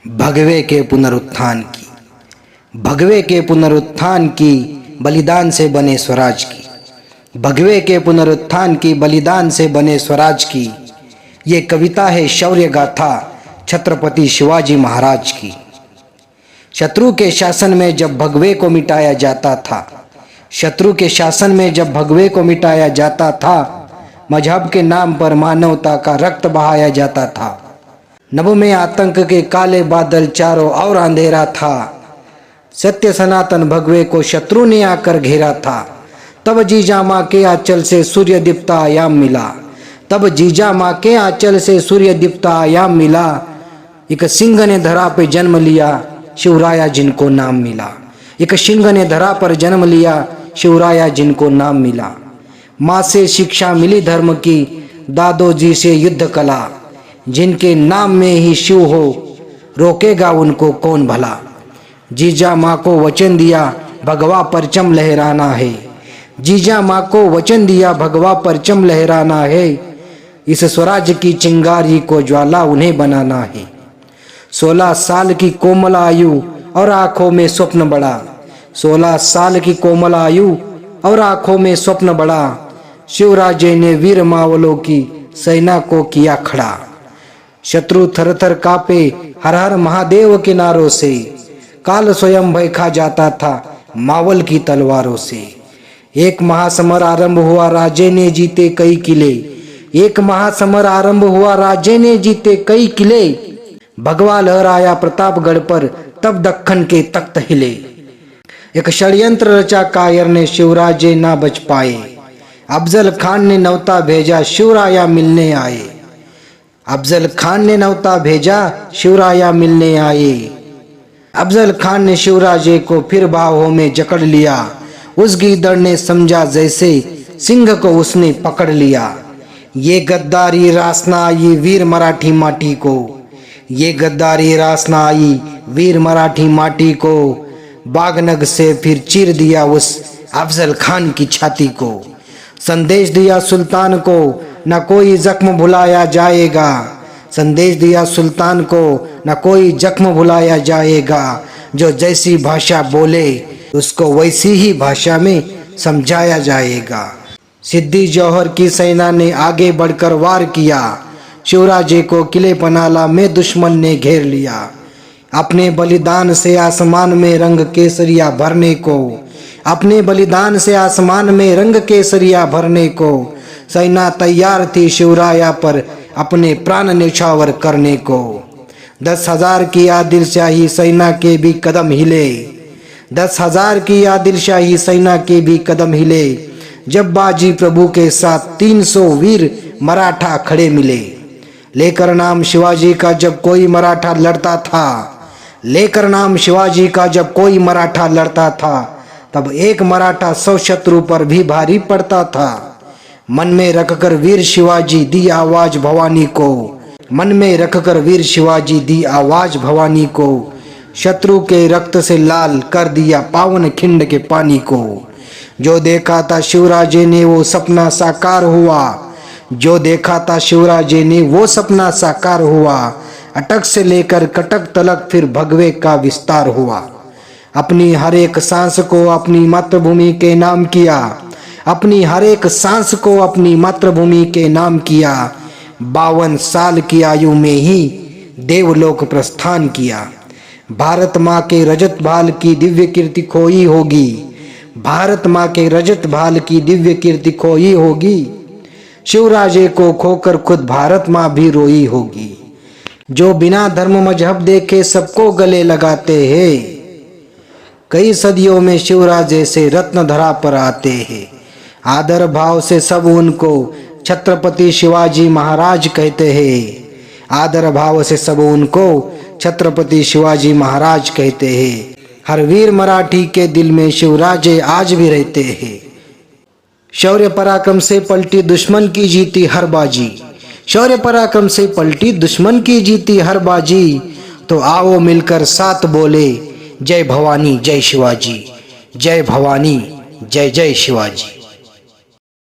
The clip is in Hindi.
भगवे के पुनरुत्थान की, भगवे के पुनरुत्थान की बलिदान से बने स्वराज की, भगवे के पुनरुत्थान की बलिदान से बने स्वराज की। ये कविता है शौर्य गाथा छत्रपति शिवाजी महाराज की। शत्रु के शासन में जब भगवे को मिटाया जाता था, शत्रु के शासन में जब भगवे को मिटाया जाता था, मजहब के नाम पर मानवता का रक्त बहाया जाता था। नभ में आतंक के काले बादल चारों और अंधेरा था, सत्य सनातन भगवे को शत्रु ने आकर घेरा था। तब जीजा माँ के आंचल से सूर्य दीप्ता आयाम मिला, तब जीजा माँ के आंचल से सूर्य दीप्ता आयाम मिला। एक सिंह ने धरा पे जन्म लिया, शिवराया जिनको नाम मिला। एक सिंह ने धरा पर जन्म लिया, शिवराया जिनको नाम मिला। माँ से शिक्षा मिली धर्म की, दादोजी से युद्ध कला। जिनके नाम में ही शिव हो, रोकेगा उनको कौन भला। जीजा माँ को वचन दिया, भगवा परचम लहराना है। जीजा माँ को वचन दिया, भगवा परचम लहराना है। इस स्वराज की चिंगारी को ज्वाला उन्हें बनाना है। 16 साल की कोमल आयु और आंखों में स्वप्न बड़ा, 16 साल की कोमल आयु और आंखों में स्वप्न बड़ा। शिवराजे ने वीर मावलों की सेना को किया खड़ा। शत्रु थर थर कापे हर हर महादेव के नारों से, काल स्वयं भय खा जाता था मावल की तलवारों से। एक महासमर आरंभ हुआ, राजे ने जीते कई किले। एक महासमर आरंभ हुआ, राजे ने जीते कई किले। भगवा लहराया प्रतापगढ़ पर, तब दक्खन के तख्त हिले। एक षड्यंत्र रचा कायर ने, शिवराजे ना बच पाए। अफजल खान ने न्योता भेजा, शिवराया मिलने आए। अफजल खान ने न्योता भेजा, शिवराया मिलने आए। अफजल खान ने शिवराजे को फिर बाहों में जकड़ लिया। उस गीदड़ ने समझा जैसे सिंह को उसने पकड़ लिया। ये गद्दारी रास न आई वीर मराठी माटी को, ये गद्दारी रास न आई वीर मराठी माटी को। बागनग से फिर चीर दिया उस अफजल खान की छाती को। संदेश दिया सुल्तान को, न कोई जख्म भुलाया जाएगा। संदेश दिया सुल्तान को, न कोई जख्म भुलाया जाएगा। जो जैसी भाषा बोले उसको वैसी ही भाषा में समझाया जाएगा। सिद्दी जौहर की सेना ने आगे बढ़कर वार किया। शिवराजे को किले पनाला में दुश्मन ने घेर लिया। अपने बलिदान से आसमान में रंग केसरिया भरने को, अपने बलिदान से आसमान में रंग केसरिया भरने को। सेना तैयार थी शिवराया पर अपने प्राण न्यौछावर करने को। 10,000 की आदिलशाही सेना के भी कदम हिले, 10,000 की आदिलशाही सेना के भी कदम हिले। जब बाजी प्रभु के साथ 300 वीर मराठा खड़े मिले। लेकर नाम शिवाजी का जब कोई मराठा लड़ता था, लेकर नाम शिवाजी का जब कोई मराठा लड़ता था, तब एक मराठा 100 शत्रु पर भी भारी पड़ता था। मन में रखकर वीर शिवाजी दी आवाज भवानी को, मन में रखकर वीर शिवाजी दी आवाज भवानी को। शत्रु के रक्त से लाल कर दिया पावन खिंड के पानी को। जो देखा था शिवराजे ने वो सपना साकार हुआ, जो देखा था शिवराजे ने वो सपना साकार हुआ। अटक से लेकर कटक तलक फिर भगवे का विस्तार हुआ। अपनी हर एक सांस को अपनी मातृभूमि के नाम किया, अपनी हर एक सांस को अपनी मातृभूमि के नाम किया। 52 साल की आयु में ही देवलोक प्रस्थान किया। भारत माँ के रजत भाल की दिव्य कीर्ति खोई होगी, भारत माँ के रजत भाल की दिव्य कीर्ति खोई होगी। शिवराजे को खोकर खुद भारत माँ भी रोई होगी। जो बिना धर्म मजहब देखे सबको गले लगाते हैं, कई सदियों में शिवराजे से रत्न धरा पर आते हैं। आदर भाव से सब उनको छत्रपति शिवाजी महाराज कहते हैं। आदर भाव से सब उनको छत्रपति शिवाजी महाराज कहते हैं। हर वीर मराठी के दिल में शिवराजे आज भी रहते हैं। शौर्य पराक्रम से पलटी दुश्मन की जीती हर बाजी, शौर्य पराक्रम से पलटी दुश्मन की जीती हर बाजी। तो आओ मिलकर साथ बोले, जय भवानी जय शिवाजी, जय भवानी जय जय शिवाजी।